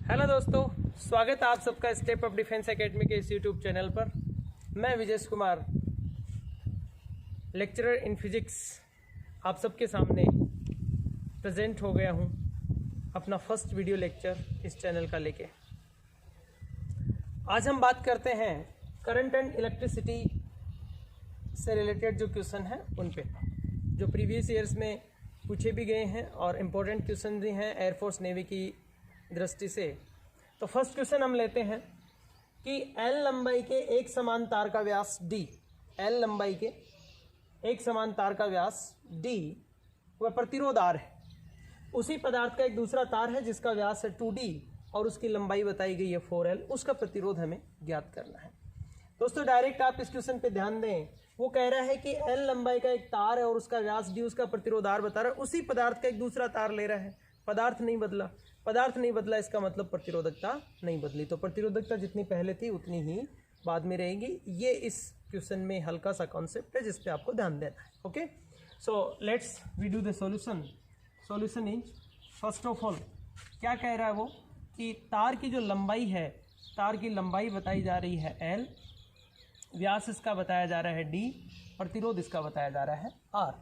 Hello दोस्तों, स्वागत है आप सबका स्टेप अप डिफेंस एकेडमी के इस यूट्यूब चैनल पर। मैं Vijay Kumar, lecturer in physics, आप सबके सामने प्रेजेंट हो गया हूं अपना फर्स्ट वीडियो लेक्चर इस चैनल का लेके। आज हम बात करते हैं करंट एंड इलेक्ट्रिसिटी से रिलेटेड जो क्वेश्चन हैं उन पे, जो प्रीवियस ईयर्स में पूछे भी गए हैं और इम्पोर्टेंट क्वेश्चन भी हैं एयरफोर्स नेवी की दृष्टि से। तो फर्स्ट क्वेश्चन हम लेते हैं कि एल लंबाई के एक समान तार का व्यास डी, एल लंबाई के एक समान तार का व्यास डी वह प्रतिरोध आर है। उसी पदार्थ का एक दूसरा तार है जिसका व्यास है 2d और उसकी लंबाई बताई गई है 4l, उसका प्रतिरोध हमें ज्ञात करना है। दोस्तों डायरेक्ट आप इस क्वेश्चन पे ध्यान दें, वो कह रहा है कि एल लंबाई का एक तार है और उसका व्यास डी, उसका प्रतिरोध आर बता रहा है। उसी पदार्थ का एक दूसरा तार ले रहा है, पदार्थ नहीं बदला, पदार्थ नहीं बदला इसका मतलब प्रतिरोधकता नहीं बदली। तो प्रतिरोधकता जितनी पहले थी उतनी ही बाद में रहेगी। ये इस क्वेश्चन में हल्का सा कॉन्सेप्ट है जिस पे आपको ध्यान देना है। Okay, so let's we do the solution. Solution is, first of all क्या कह रहा है वो कि तार की जो लंबाई है, तार की लंबाई बताई जा रही है l, व्यास इसका बताया जा रहा है d, प्रतिरोध इसका बताया जा रहा है r।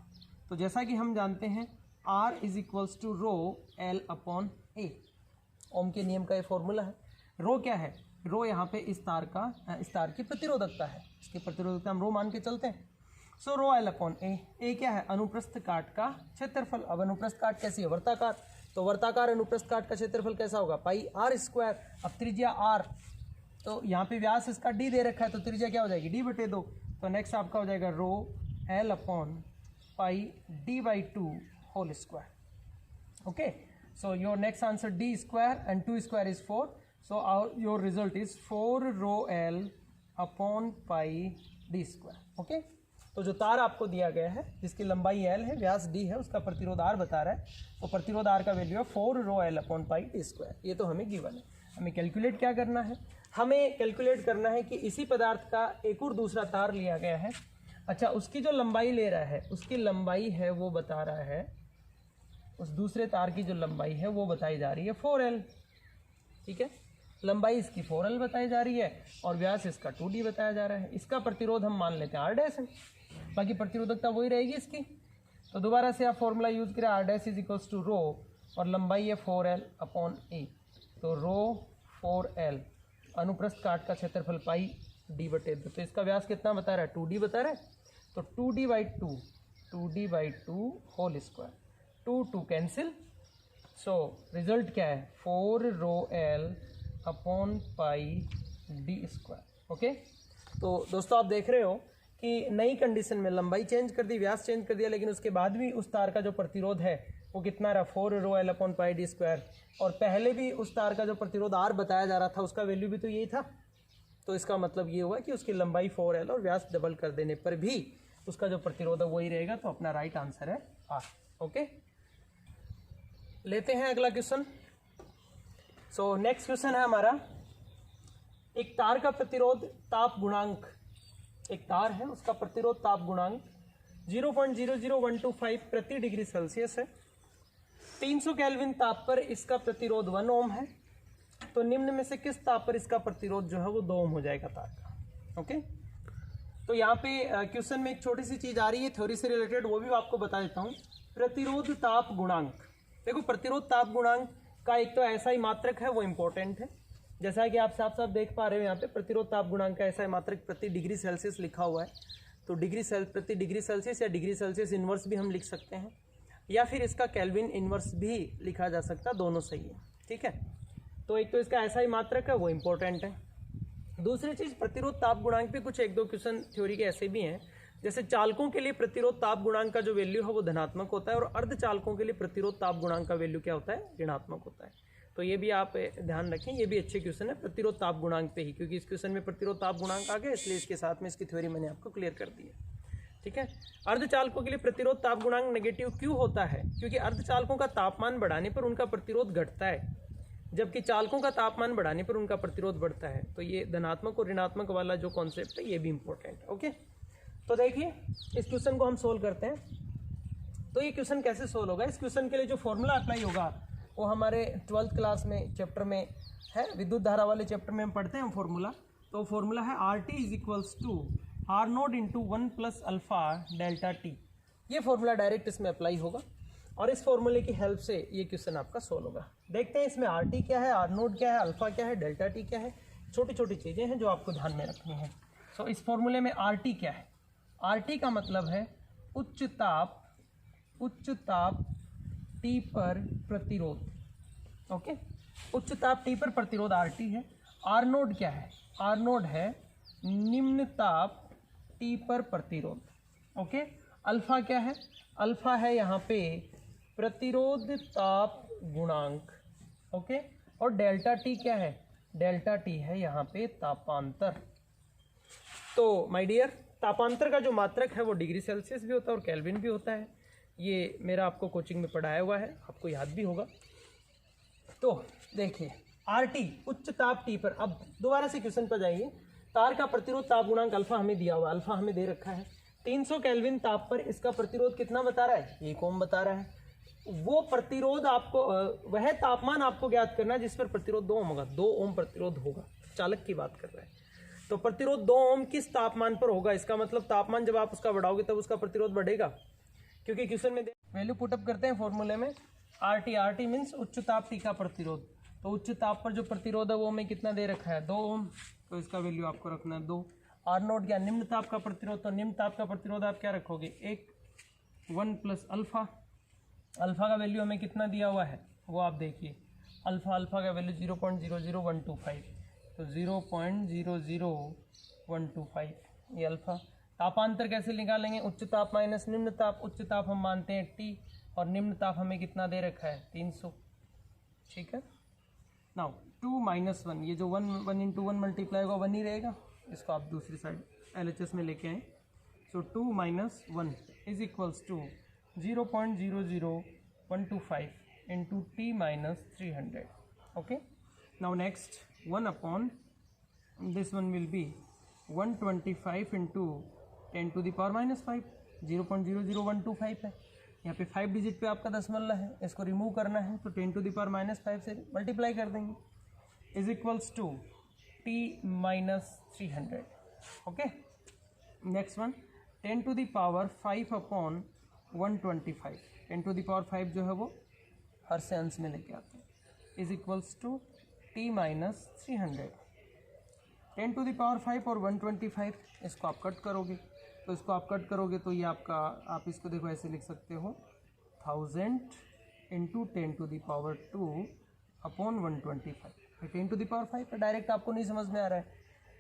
तो जैसा कि हम जानते हैं R is equals to rho L upon A, Ohm के नियम का ये फॉर्मूला है। रो क्या है? रो यहाँ पे इस तार की प्रतिरोधकता है, इसकी प्रतिरोधकता हम रो मान के चलते हैं। सो रो L अपॉन ए क्या है? अनुप्रस्थ काट का क्षेत्रफल। अब अनुप्रस्थ काट कैसी है? वर्ताकार। तो वर्ताकार अनुप्रस्थ काट का क्षेत्रफल कैसा होगा? पाई आर स्क्वायर। अब त्रिज्या r, तो यहाँ पे व्यास इसका d दे रखा है, तो त्रिज्या क्या हो जाएगी? d/2। तो नेक्स्ट आपका हो जाएगा rho L upon pi d/2 whole square. Okay, so your next answer d square and 2 square is 4, so your result is 4 rho L upon pi d square। Okay, तो जो तार आपको दिया गया है जिसकी लंबाई L है, व्यास d है, उसका प्रतिरोध R बता रहा है, तो प्रतिरोध R का वैल्यू है 4 rho L upon pi d square। ये तो हमें गिवन है। हमें कैलकुलेट क्या करना है? हमें कैलकुलेट करना है कि इसी पदार्थ का एक और दूसरा तार लिया गया है। अच्छा, उसकी जो लंबाई ले रहा है, उसकी लंबाई है वो बता रहा है, उस दूसरे तार की जो लंबाई है वो बताई जा रही है 4l। ठीक है, लंबाई इसकी 4l बताई जा रही है और व्यास इसका 2d बताया जा रहा है। इसका प्रतिरोध हम मान लेते हैं r डैश है, बाकी प्रतिरोधकता वही रहेगी इसकी। तो दोबारा से आप फॉर्मूला यूज करें, r dash is equals to rho और लंबाई है 4l अपॉन ए, तो रो 4l अनुप्रस्थ काट का क्षेत्रफल पाई d/2। तो इसका व्यास कितना बता रहा है? 2d बता रहा है, तो 2d/2 whole square, 2 cancel. So result क्या है? 4 rho L upon pi d square. Okay, तो दोस्तों आप देख रहे हो कि नई कंडीशन में लंबाई चेंज कर दी, व्यास चेंज कर दिया, लेकिन उसके बाद भी उस तार का जो प्रतिरोध है वो कितना रहा? 4 rho L upon pi d square. और पहले भी उस तार का जो प्रतिरोध R बताया जा रहा था उसका वैल्यू भी तो यही था। तो इसका मतलब ये हुआ कि उसकी लंबाई 4l और व्यास डबल कर देने पर भी उसका जो प्रतिरोध है वही रहेगा। तो अपना राइट आंसर है R। ओके, लेते हैं अगला क्वेश्चन। सो नेक्स्ट क्वेश्चन है हमारा, एक तार का प्रतिरोध ताप गुणांक, एक तार है उसका प्रतिरोध ताप गुणांक 0.00125 प्रति डिग्री सेल्सियस है। 300 केल्विन ताप पर इसका प्रतिरोध 1 ओम है। तो निम्न में से किस ताप पर इसका प्रतिरोध जो है वो 2 ओम हो जाएगा तार का? ओके, तो यहाँ पे क्वेश्चन में एक छोटी सी चीज आ रही है थ्योरी से रिलेटेड, वो भी आपको बता देता हूँ। प्रतिरोध ताप गुणांक, देखो प्रतिरोध ताप गुणांक का एक तो ऐसा ही मात्रक है, वो इंपॉर्टेंट है। जैसा कि आप साफ साफ देख पा रहे हो यहाँ पे प्रतिरोध ताप गुणांक का ऐसा ही मात्रक प्रति डिग्री सेल्सियस लिखा हुआ है। तो प्रति डिग्री सेल्सियस या डिग्री सेल्सियस इनवर्स भी हम लिख सकते हैं, या फिर इसका केल्विन इनवर्स भी लिखा जा सकता है, दोनों सही है। ठीक है, तो एक तो इसका ऐसा ही मात्रक है, वो इंपॉर्टेंट है। दूसरी चीज, प्रतिरोध ताप गुणांक पे कुछ 1-2 क्वेश्चन थ्योरी के ऐसे भी हैं, जैसे चालकों के लिए प्रतिरोध ताप गुणांक का जो वैल्यू है वो धनात्मक होता है और अर्धचालकों के लिए प्रतिरोध ताप गुणांक का वैल्यू क्या होता है? ऋणात्मक होता है। तो ये भी आप ध्यान रखें, ये भी अच्छे क्वेश्चन है प्रतिरोध ताप गुणांक पे ही, क्योंकि इस क्वेश्चन में प्रतिरोध ताप गुणांक आ गया, इसलिए इसके साथ में इसकी थ्योरी मैंने आपको क्लियर कर दी है। ठीक है, अर्धचालकों के लिए प्रतिरोध ताप गुणांक नेगेटिव क्यों होता है? क्योंकि अर्धचालकों का तापमान बढ़ाने पर उनका प्रतिरोध घटता है, जबकि चालकों का तापमान बढ़ाने पर उनका प्रतिरोध बढ़ता है। तो ये धनात्मक और ऋणात्मक वाला जो कॉन्सेप्ट है ये भी इंपॉर्टेंट है। ओके, तो देखिए इस क्वेश्चन को हम सोल्व करते हैं। तो ये क्वेश्चन कैसे सोल्व होगा? इस क्वेश्चन के लिए जो फॉर्मूला अप्लाई होगा वो हमारे 12th क्लास में चैप्टर में है, विद्युत धारा वाले चैप्टर में हम पढ़ते हैं फॉर्मूला। तो फॉर्मूला है R T is equals to R naught into 1 plus alpha delta T. ये फॉर्मूला डायरेक्ट इसमें अप्लाई होगा और इस फॉर्मूले की हेल्प से ये क्वेश्चन आपका सोल्व होगा। देखते हैं इसमें आर टी क्या है, आर नोड क्या है, अल्फा क्या है, डेल्टा टी क्या है, छोटी छोटी चीज़ें हैं जो आपको ध्यान में रखनी है। सो इस फॉर्मूले में आर टी क्या है, आर टी का मतलब है उच्च ताप टी पर प्रतिरोध। ओके, उच्च ताप टी पर प्रतिरोध आर टी है। आर नोड क्या है, आर नोड है निम्न ताप टी पर प्रतिरोध। ओके, अल्फा क्या है, अल्फा है यहाँ पे प्रतिरोध ताप गुणांक। ओके, और डेल्टा टी क्या है, डेल्टा टी है यहाँ पे तापांतर। तो माय डियर, तापांतर का जो मात्रक है वो डिग्री सेल्सियस भी होता है और केल्विन भी होता है। ये मेरा आपको कोचिंग में पढ़ाया हुआ है, आपको याद भी होगा। तो देखिए आर टी उच्च ताप टी पर, अब दोबारा से क्वेश्चन पर जाइए। तार का प्रतिरोध ताप गुणांक अल्फा हमें दिया हुआ, अल्फा हमें दे रखा है 300 केल्विन ताप पर। इसका प्रतिरोध कितना बता रहा है, 1 ओम बता रहा है। वो प्रतिरोध आपको वह तापमान आपको ज्ञात करना है जिस पर प्रतिरोध 2 ओम होगा। 2 ओम प्रतिरोध होगा, चालक की बात कर रहे हैं। तो प्रतिरोध 2 ओम किस तापमान पर होगा, इसका मतलब तापमान जब आप उसका बढ़ाओगे तब उसका प्रतिरोध बढ़ेगा, क्योंकि क्वेश्चन में वैल्यू पुटअप करते हैं फॉर्मूले में आर टी मीन्स उच्च ताप टी का प्रतिरोध। तो उच्च ताप पर जो प्रतिरोध है वो हमें कितना दे रखा है, 2 ओम। तो इसका वैल्यू आपको रखना है 2। आर नोट क्या, निम्न ताप का प्रतिरोध। तो निम्न ताप का प्रतिरोध आप क्या रखोगे, 1 प्लस अल्फा। अल्फा का वैल्यू हमें कितना दिया हुआ है वो आप देखिए, अल्फा का वैल्यू 0.00125। तो 0.00125 ये अल्फा। तापांतर कैसे निकालेंगे, उच्च ताप माइनस निम्न ताप। उच्च ताप हम मानते हैं टी और निम्न ताप हमें कितना दे रखा है 300। ठीक है, नाउ 2 माइनस 1, ये जो 1 इंटू 1 मल्टीप्लाई होगा 1 ही रहेगा। इसको आप दूसरी साइड LHS में लेके आए। So 2 minus 1 is equals to 0.00125 into T minus 300। Okay, now next 1 upon this one will be 125 into 10 to the power minus 5। 0.00125 है, यहाँ पे 5 डिजिट पे आपका दशमलव है, इसको रिमूव करना है तो 10 टू द पावर माइनस 5 से मल्टीप्लाई कर देंगे। Is equals to T minus 300। Okay, next one 10 to the power 5 upon 125। 10 to the power 5 जो है वो हर से अंश में लेके आते हैं। Is equals to T minus 300। 10 to the power 5 और 125 इसको आप कट करोगे, तो इसको आप कट करोगे तो ये आपका, आप इसको देखो ऐसे लिख सकते हो 1000 into 10 to the power 2 upon 125। 10 to the power 5 है, डायरेक्ट आपको नहीं समझ में आ रहा है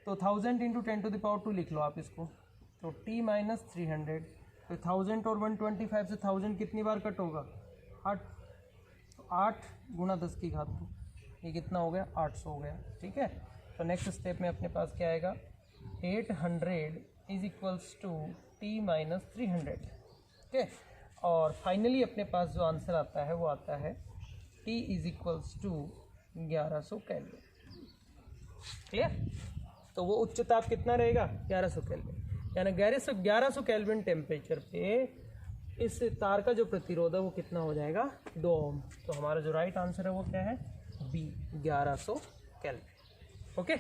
तो 1000 इंटू 10 टू द पावर 2 लिख लो आप इसको। तो टी माइनस 300, तो 1000 और 125 से 1000 कितनी बार कट होगा, 8। तो 8 गुणा 10 की घात 2, ये कितना हो गया, 800 हो गया। ठीक है, तो नेक्स्ट स्टेप में अपने पास क्या आएगा, 800 is equals to T minus 300। Okay, और फाइनली अपने पास जो आंसर आता है वो आता है T is equals to 1100 kelvin. Clear, तो वो उच्च ताप कितना रहेगा, 1100 केल्विन, यानी 1100 केल्विन टेम्परेचर पे इस तार का जो प्रतिरोध है वो कितना हो जाएगा, 2 ओम। तो हमारा जो राइट आंसर है वो क्या है, बी, 1100 केल्विन। ओके,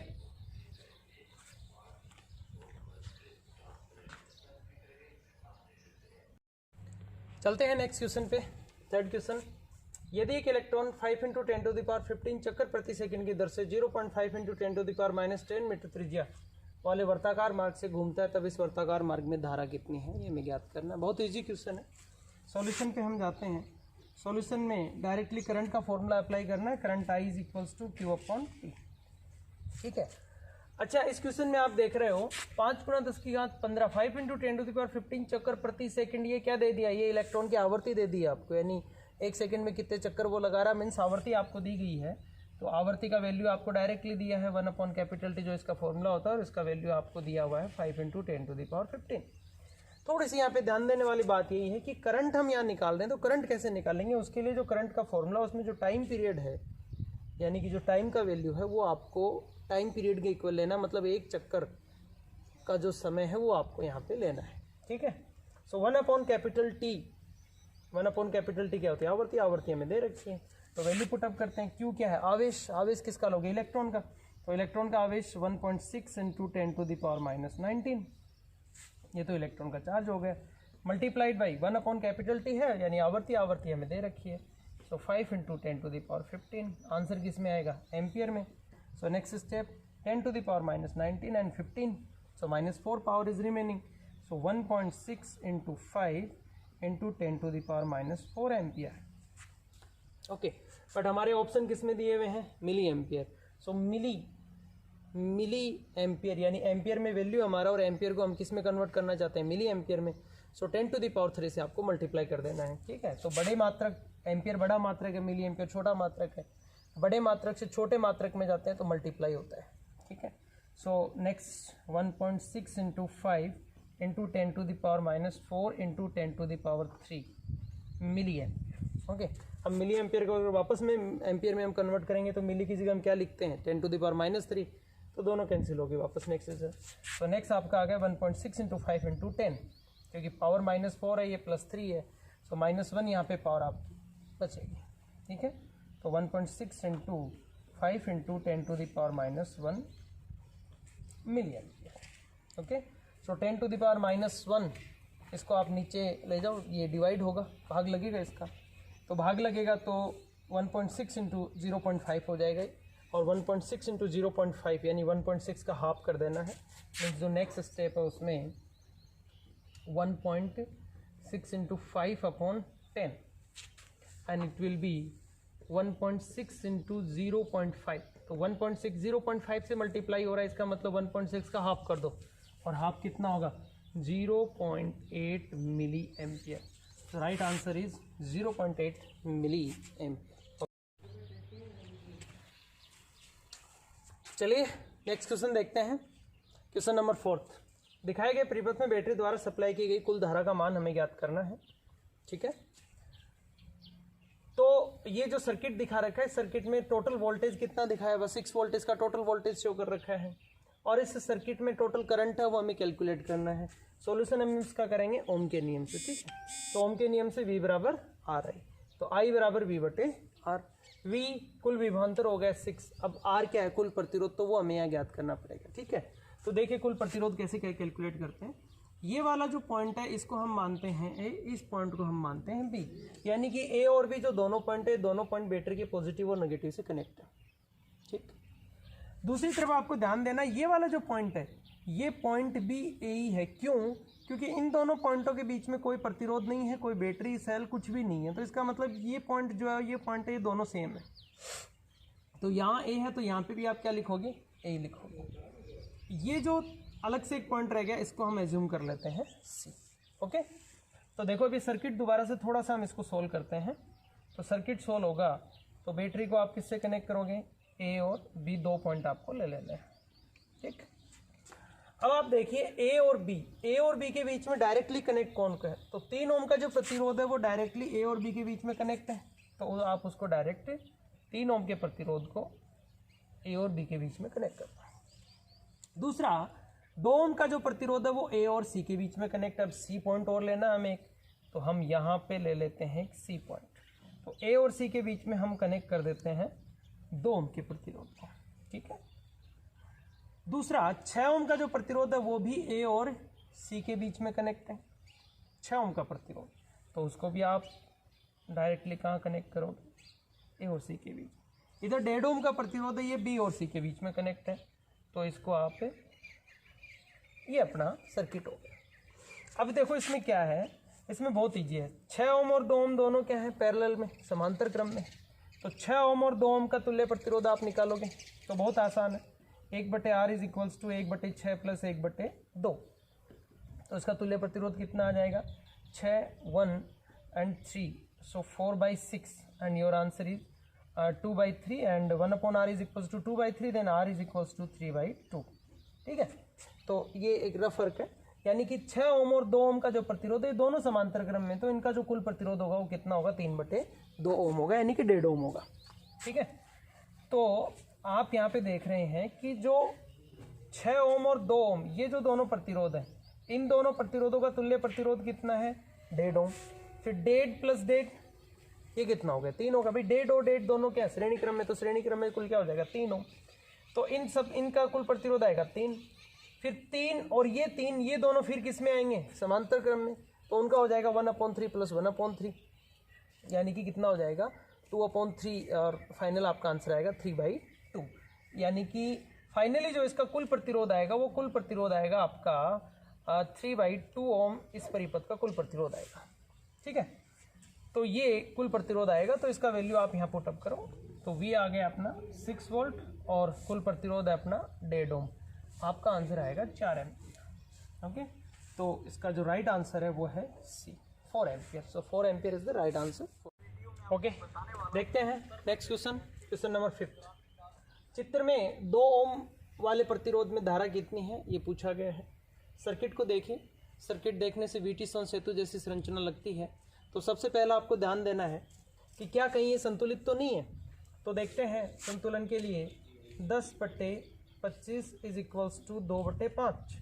चलते हैं नेक्स्ट क्वेश्चन पे। थर्ड क्वेश्चन, यदि एक electron 5 into 10 to the power 15 चक्कर प्रति सेकंड की दर से 0.5 into 10 to the power minus 10 metre त्रिज्या वाले वर्ताकार मार्ग से घूमता है, तब इस वर्ताकार मार्ग में धारा कितनी है, ये हमें ज्ञात करना है। बहुत इजी क्वेश्चन है। सॉल्यूशन पे हम जाते हैं। सॉल्यूशन में डायरेक्टली करंट का फॉर्मूला अप्लाई करना है, current I is equals to Q upon T। ठीक है, अच्छा इस क्वेश्चन में आप देख रहे हो 5 गुणा 10 की घात 15, 5 इंटू 10 टू द पावर 15 चक्कर प्रति सेकंड। ये क्या दे दिया, ये इलेक्ट्रॉन की आवृत्ति दे दी है आपको, यानी 1 सेकंड में कितने चक्कर वो लगा रहा, मीन्स आवृत्ति आपको दी गई है। तो आवृत्ति का वैल्यू आपको डायरेक्टली दिया है 1 अपॉन कैपिटल T, जो इसका फॉर्मूला होता है, और इसका वैल्यू आपको दिया हुआ है 5 इंटू 10 टू द पावर 15। थोड़ी सी यहाँ पे ध्यान देने वाली बात यही है कि करंट हम यहाँ निकाल दें, तो करंट कैसे निकालेंगे, उसके लिए जो करंट का फॉर्मूला उसमें जो टाइम पीरियड है, यानी कि जो टाइम का वैल्यू है वो आपको टाइम पीरियड के इक्वल लेना, मतलब एक चक्कर का जो समय है वो आपको यहाँ पे लेना है। ठीक है, सो 1 अपॉन कैपिटल T क्या होती है, आवृत्ति, आवृत्ति हमें दे रखी है। तो वैल्यू पुटअप करते हैं। क्यू क्या है? आवेश। आवेश किसका लोगे? इलेक्ट्रॉन का। तो इलेक्ट्रॉन का आवेश 1.6 इंटू 10⁻⁻⁹ ये तो इलेक्ट्रॉन का चार्ज हो गया, मल्टीप्लाइड बाई 1/T है, यानी आवर्ती। आवर्ती हमें दे रखी है, सो 5 इंटू 10⁻15। आंसर किस में आएगा? एम्पियर में। So next step 10⁻⁻⁹ and 15, so -4 power is remaining, so 1.6 into 5 into 10⁻⁻4 ampere. Okay, but हमारे ऑप्शन किस में दिए हुए हैं? Milli ampere. So milli ampere, यानी एम्पियर में वैल्यू हमारा, और एम्पियर को हम किस में कन्वर्ट करना चाहते हैं? मिली एम्पियर में। सो 10⁻³ से आपको मल्टीप्लाई कर देना है, ठीक है। तो बड़े मात्रक, एम्पियर बड़ा मात्रक है, मिली एम्पियर छोटा मात्रक है। बड़े मात्रक से छोटे मात्रक में जाते हैं तो मल्टीप्लाई होता है, ठीक है। So next 1.6 into 5 into 10⁻⁻4 into 10⁻³ milli ampere. Okay, अब मिली एम्पियर को अगर वापस में एम्पियर में हम कन्वर्ट करेंगे तो मिली की जगह हम क्या लिखते हैं? 10⁻⁻3, तो दोनों कैंसिल हो गए वापस नेक्स्ट से। तो नेक्स्ट आपका आ गया 1.6 इंटू 5 इंटू 10, क्योंकि पावर -4 है, ये +3 है, सो -1 यहाँ पे पावर आप बचेगी, ठीक है। तो 1.6 into 5 into 10⁻⁻1 milli ampere. Okay, so 10⁻⁻1 इसको आप नीचे ले जाओ, ये डिवाइड होगा, भाग लगेगा इसका, तो भाग लगेगा तो 1.6 इंटू 0.5 हो जाएगा, और 1.6 इंटू 0.5 यानी 1.6 का हाफ कर देना है। जो नेक्स्ट स्टेप है उसमें 1.6 into 5/10 and it will be 1.6 into 0.5। तो 1.6 0.5 से मल्टीप्लाई हो रहा है, इसका मतलब 1.6 का हाफ कर दो, और हाफ कितना होगा? 0.8 मिली एम्पियर। तो right answer is 0.8 milliampere. चलिए नेक्स्ट क्वेश्चन देखते हैं। क्वेश्चन नंबर 4, दिखाए गए परिपथ में बैटरी द्वारा सप्लाई की गई कुल धारा का मान हमें ज्ञात करना है, ठीक है। तो ये जो सर्किट दिखा रखा है, सर्किट में टोटल वोल्टेज कितना दिखाया है? 6 वोल्टेज का टोटल वोल्टेज शो कर रखा है, और इस सर्किट में टोटल करंट है वो हमें कैलकुलेट करना है। सॉल्यूशन हम इसका करेंगे ओम के नियम से, ठीक है। तो ओम के नियम से V बराबर R आई, तो I बराबर V/R। V कुल विभवांतर हो गया 6, अब R क्या है? कुल प्रतिरोध, तो वो हमें यहाँ ज्ञात करना पड़ेगा, ठीक है। तो देखिए कुल प्रतिरोध कैसे कैलकुलेट करते हैं। ये वाला जो पॉइंट है इसको हम मानते हैं A, इस पॉइंट को हम मानते हैं B, यानी कि A और B जो दोनों पॉइंट है, दोनों पॉइंट बैटरी के पॉजिटिव और नेगेटिव से कनेक्ट है, ठीक। दूसरी तरफ आपको ध्यान देना, ये वाला जो पॉइंट है ये पॉइंट भी A ही है। क्यों? क्योंकि इन दोनों पॉइंटों के बीच में कोई प्रतिरोध नहीं है, कोई बैटरी सेल कुछ भी नहीं है, तो इसका मतलब ये पॉइंट जो है, ये पॉइंट है, ये दोनों सेम है। तो यहाँ A है तो यहाँ पे भी आप क्या लिखोगे? A लिखोगे। ये जो अलग से एक पॉइंट रह गया इसको हम एज्यूम कर लेते हैं C। ओके, तो देखो अभी सर्किट दोबारा से थोड़ा सा हम इसको सोल्व करते हैं। तो सर्किट सोल्व होगा तो बैटरी को आप किससे कनेक्ट करोगे? A और B, दो पॉइंट आपको ले लेने हैं, ठीक। अब आप देखिए A और B के बीच में डायरेक्टली कनेक्ट कौन का है? तो 3 ओम का जो प्रतिरोध है वो डायरेक्टली A और B के बीच में कनेक्ट है, तो आप उसको डायरेक्ट 3 ओम के प्रतिरोध को A और B के बीच में कनेक्ट करना है। दूसरा 2 ओम का जो प्रतिरोध है वो A और C के बीच में कनेक्ट है। अब C पॉइंट और लेना हमें एक, तो हम यहाँ पे ले लेते हैं एक C पॉइंट, तो A और C के बीच में हम कनेक्ट कर देते हैं 2 ओम के प्रतिरोध को, ठीक है। दूसरा 6 ओम का जो प्रतिरोध है वो भी A और C के बीच में कनेक्ट है, 6 ओम का प्रतिरोध, तो उसको भी आप डायरेक्टली कहाँ कनेक्ट करोगे? A और C के बीच। इधर 1.5 ओम का प्रतिरोध है, ये B और C के बीच में कनेक्ट है, तो इसको आप, ये अपना सर्किट हो गया। अब देखो इसमें क्या है, इसमें बहुत ईजी है। 6 ओम और 2 ओम दोनों क्या है? पैरेलल में, समांतर क्रम में। तो 6 ओम और 2 ओम का तुल्य प्रतिरोध आप निकालोगे तो बहुत आसान है, 1/R is equals to 1/6 plus 1/2। तो इसका तुल्य प्रतिरोध कितना आ जाएगा? 6, 1 and 3, so 4/6 and your answer is 2/3 and 1/R is equals to 2/3, then R is equals to 3/2, ठीक है। तो ये एक रफ फर्क है, यानी कि 6 ओम और 2 ओम का जो प्रतिरोध है दोनों समांतर क्रम में, तो इनका जो कुल प्रतिरोध होगा वो कितना होगा? 3/2 ओम होगा, यानी कि 1.5 ओम होगा, ठीक है। तो आप यहाँ पे देख रहे हैं कि जो 6 ओम और 2 ओम ये जो दोनों प्रतिरोध है, इन दोनों प्रतिरोधों का तुल्य प्रतिरोध कितना है? 1.5 ओम। फिर 1.5 + 1.5 ये कितना हो गया 3 होगा भाई, डेट और डेट दोनों क्या श्रेणी क्रम में, तो श्रेणी क्रम में कुल क्या हो जाएगा 3 ओम। तो इन सब इनका कुल प्रतिरोध आएगा 3, फिर 3 और ये 3 ये दोनों फिर किस में आएंगे समांतर क्रम में, तो उनका हो जाएगा 1/3 प्लस 1/3, यानी कि कितना हो जाएगा 2/3 और फाइनल आपका आंसर आएगा 3/2। यानी कि फाइनली जो इसका कुल प्रतिरोध आएगा वो कुल प्रतिरोध आएगा आपका 3/2 ओम, इस परिपथ का कुल प्रतिरोध आएगा। ठीक है, तो ये कुल प्रतिरोध आएगा, तो इसका वैल्यू आप यहाँ पुटअप करो, तो V आ गया अपना 6 वोल्ट और कुल प्रतिरोध है अपना 1.5 ओम। आपका आंसर आएगा 4 एम्पियर। ओके, तो इसका जो राइट आंसर है वो है सी 4 ampere. So 4 ampere is the right answer. Okay, देखते हैं नेक्स्ट क्वेश्चन, क्वेश्चन नंबर 5। चित्र में 2 ओम वाले प्रतिरोध में धारा कितनी है ये पूछा गया है। सर्किट को देखिए, सर्किट देखने से व्हीटस्टोन सेतु जैसी संरचना लगती है। तो सबसे पहला आपको ध्यान देना है कि क्या कहीं ये संतुलित तो नहीं है। तो देखते हैं संतुलन के लिए 10/25 इज इक्वल्स टू 2/5।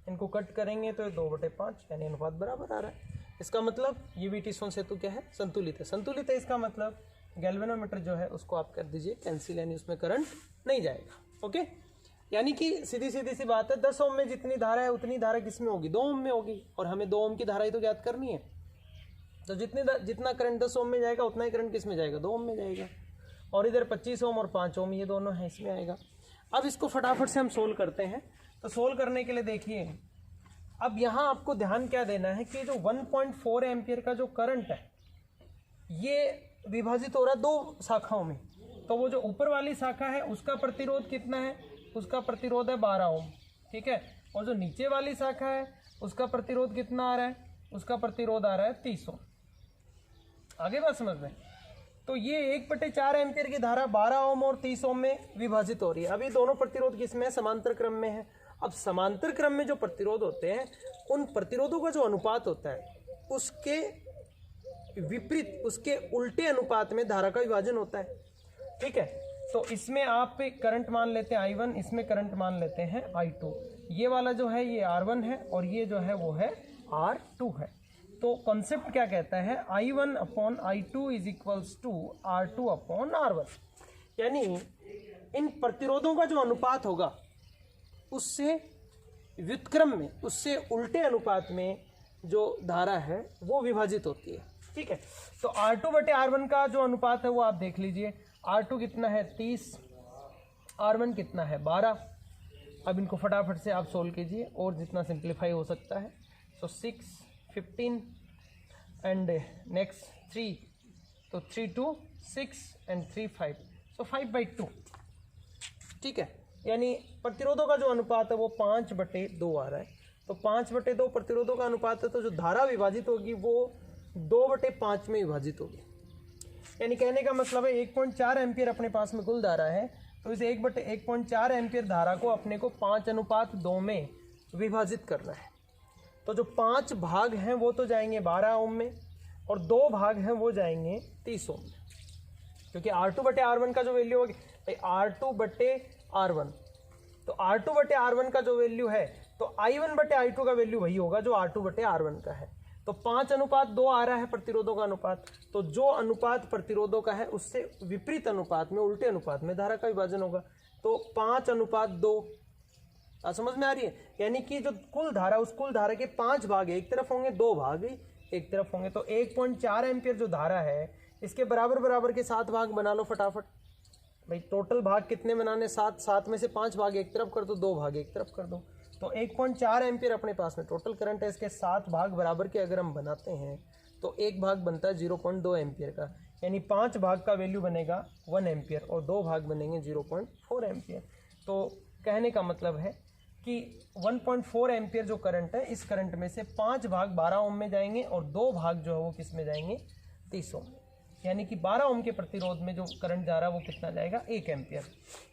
इनको कट करेंगे तो 2/5 यानी अनुपात बराबर आ रहा है। इसका मतलब ये व्हीटस्टोन सेतु क्या है संतुलित है। संतुलित है इसका मतलब गैल्वेनोमीटर जो है उसको आप कर दीजिए कैंसिल, यानी उसमें करंट नहीं जाएगा। ओके, यानी कि सीधी सी बात है, 10 ओम में जितनी धारा है उतनी धारा किस में होगी 2 ओम में होगी, और हमें 2 ओम की धारा ही तो ज्ञात करनी है। तो जितना करंट 10 ओम में जाएगा उतना ही करंट किस में जाएगा 2 ओम में जाएगा, और इधर 25 ओम और 5 ओम ये दोनों हैं इसमें आएगा। अब इसको फटाफट से हम सोल्व करते हैं। तो सोल्व करने के लिए देखिए, अब यहाँ आपको ध्यान क्या देना है कि जो 1.4 एम्पियर का जो करंट है ये विभाजित हो रहा है 2 शाखाओं में। तो वो जो ऊपर वाली शाखा है उसका प्रतिरोध कितना है, उसका प्रतिरोध है 12 ओम। ठीक है, और जो नीचे वाली शाखा है उसका प्रतिरोध कितना आ रहा है, उसका प्रतिरोध आ रहा है 30 ओम। आगे बात समझ में। तो ये 1/4 एम्पियर की धारा 12 ओम और 30 ओम में विभाजित हो रही है। अभी दोनों प्रतिरोध किसमें है समांतर क्रम में है। अब समांतर क्रम में जो प्रतिरोध होते हैं उन प्रतिरोधों का जो अनुपात होता है उसके विपरीत, उसके उल्टे अनुपात में धारा का विभाजन होता है। ठीक है, तो इसमें आप करंट मान लेते हैं I1, इसमें करंट मान लेते हैं I2। ये वाला जो है ये R1 है और ये जो है वो है R2 है। तो कॉन्सेप्ट क्या कहता है I1/I2 is equals to R2/R1, यानी इन प्रतिरोधों का जो अनुपात होगा उससे व्युत्क्रम में, उससे उल्टे अनुपात में जो धारा है वो विभाजित होती है। ठीक है, तो R2/R1 का जो अनुपात है वो आप देख लीजिए। R2 कितना है 30, R1 कितना है 12। अब इनको फटाफट से आप सोल्व कीजिए और जितना सिंप्लीफाई हो सकता है। सो 6, 15 एंड नेक्स्ट 3, तो 3 2 6 एंड 3 5, सो 5/2। ठीक है, यानी प्रतिरोधों का जो अनुपात है वो 5/2 आ रहा है। तो 5/2 प्रतिरोधों का अनुपात है, तो जो धारा विभाजित होगी वो 2/5 में विभाजित होगी। यानी कहने का मतलब है 1.4 एम्पियर अपने पास में कुल धारा है, तो इस 1/1.4 एम्पियर धारा को अपने को 5:2 में विभाजित करना है। तो जो 5 भाग हैं वो तो जाएंगे 12 ओम में और 2 भाग हैं वो जाएंगे 30 ओम में, क्योंकि R2/R1 का जो वैल्यू होगी भाई R2/R1, तो R2/R1 का जो वैल्यू है तो I1/I2 का वैल्यू वही होगा जो R2/R1 का है। तो 5:2 आ रहा है प्रतिरोधों का अनुपात, तो जो अनुपात प्रतिरोधों का है उससे विपरीत अनुपात में, उल्टे अनुपात में धारा का विभाजन होगा। तो 5:2 समझ में आ रही है। यानी कि जो कुल धारा, उस कुल धारा के 5 भाग एक तरफ होंगे, 2 भाग एक तरफ होंगे। तो 1.4 एम्पियर जो धारा है इसके बराबर बराबर के 7 भाग बना लो फटाफट। भाई टोटल भाग कितने बनाने 7, 7 में से 5 भाग एक तरफ कर दो, 2 भाग एक तरफ कर दो। तो 1.4 एम्पियर अपने पास में टोटल करंट है। इसके 7 भाग बराबर के अगर हम बनाते हैं तो एक भाग बनता है 0.2 एम्पियर का, यानी 5 भाग का वैल्यू बनेगा 1 एम्पियर और 2 भाग बनेंगे 0.4 एम्पियर। तो कहने का मतलब है कि 1.4 एम्पियर जो करंट है, इस करंट में से 5 भाग 12 ओम में जाएंगे और 2 भाग जो है वो किस में जाएंगे 30 ओम। यानी कि 12 ओम के प्रतिरोध में जो करंट जा रहा है वो कितना जाएगा 1 एम्पियर।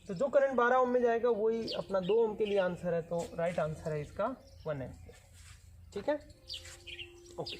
तो जो करंट 12 ओम में जाएगा वही अपना 2 ओम के लिए आंसर है, तो राइट आंसर है इसका 1 एम्पियर। ठीक है, ओके।